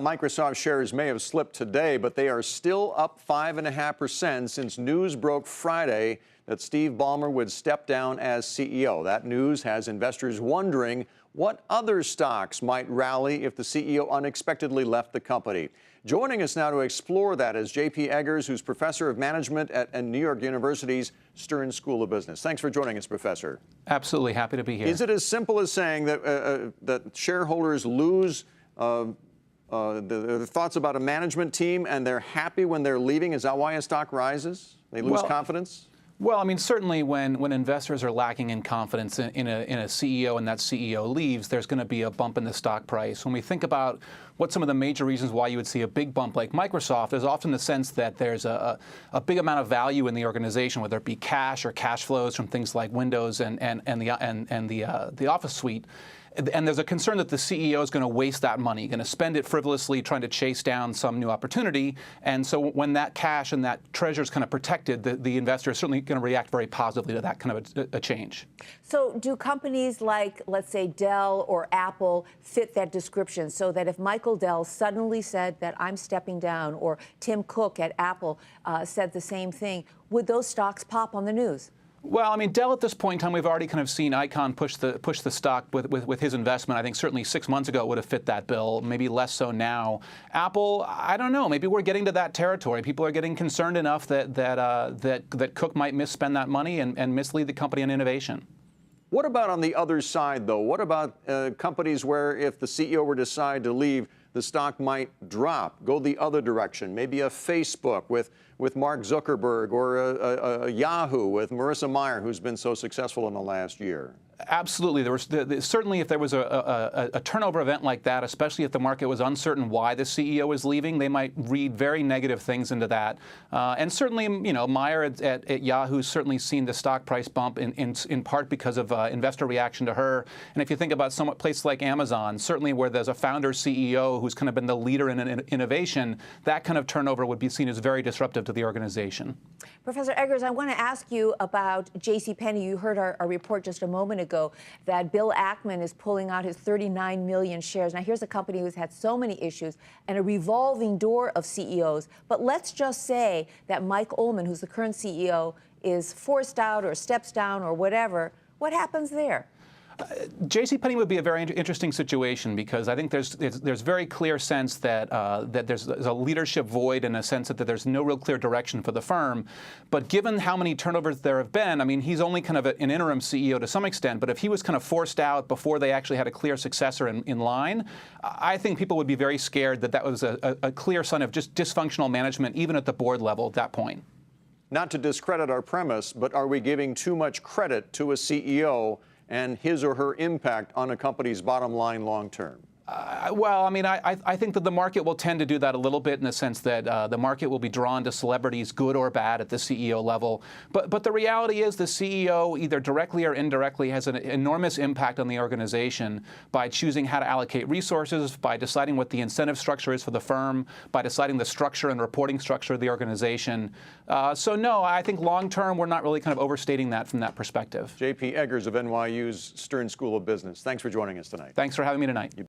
Microsoft shares may have slipped today, but they are still up 5.5% since news broke Friday that Steve Ballmer would step down as CEO. That news has investors wondering what other stocks might rally if the CEO unexpectedly left the company. Joining us now to explore that is JPEggers, who's professor of management at New York University's Stern School of Business. Thanks for joining us, Professor. Absolutely happy to be here. Is it as simple as saying that that shareholders lose the thoughts about a management team and they're happy when they're leaving? Is that why a stock rises? They lose confidence? Well, I mean, certainly when investors are lacking in confidence in a CEO and that CEO leaves, there's going to be a bump in the stock price. When we think about what some of the major reasons why you would see a big bump like Microsoft, there's often the sense that there's a big amount of value in the organization, whether it be cash or cash flows from things like Windows and the Office suite. And there's a concern that the CEO is going to waste that money, going to spend it frivolously, trying to chase down some new opportunity. And so when that cash and that treasure is kind of protected, the investor is certainly going to react very positively to that kind of a change. So do companies like, let's say, Dell or Apple fit that description, so that if Michael Dell suddenly said that I'm stepping down, or Tim Cook at Apple said the same thing, would those stocks pop on the news? Well, I mean, Dell at this point in time, we've already kind of seen Icahn push the stock with his investment. I think certainly 6 months ago it would have fit that bill, maybe less so now. Apple, I don't know. Maybe we're getting to that territory. People are getting concerned enough that Cook might misspend that money and mislead the company on innovation. What about on the other side, though? What about companies where if the CEO were to decide to leave, the stock might drop, go the other direction? Maybe a Facebook with Mark Zuckerberg, or a Yahoo with Marissa Mayer, who's been so successful in the last year. Absolutely. There was certainly, if there was a turnover event like that, especially if the market was uncertain why the CEO is leaving, they might read very negative things into that. And certainly, you know, Mayer at Yahoo's certainly seen the stock price bump in part because of investor reaction to her. And if you think about places like Amazon, certainly where there's a founder CEO who's kind of been the leader in innovation, that kind of turnover would be seen as very disruptive to the organization. Professor Eggers, I want to ask you about JCPenney. You heard our report just a moment ago that Bill Ackman is pulling out his 39 million shares. Now, here's a company who's had so many issues and a revolving door of CEOs. But let's just say that Mike Ullman, who's the current CEO, is forced out or steps down or whatever. What happens there? JCPenney would be a very interesting situation, because I think there's very clear sense that there's a leadership void, in a sense that there's no real clear direction for the firm. But given how many turnovers there have been, I mean, he's only kind of an interim CEO to some extent, but if he was kind of forced out before they actually had a clear successor in line, I think people would be very scared that was a clear sign of just dysfunctional management, even at the board level at that point. Not to discredit our premise, but are we giving too much credit to a CEO and his or her impact on a company's bottom line long term? Well, I mean, I think that the market will tend to do that a little bit, in the sense that the market will be drawn to celebrities, good or bad, at the CEO level. But the reality is the CEO, either directly or indirectly, has an enormous impact on the organization by choosing how to allocate resources, by deciding what the incentive structure is for the firm, by deciding the structure and reporting structure of the organization. So no, I think long term we're not really kind of overstating that from that perspective. JPEggers of NYU's Stern School of Business, thanks for joining us tonight. Thanks for having me tonight.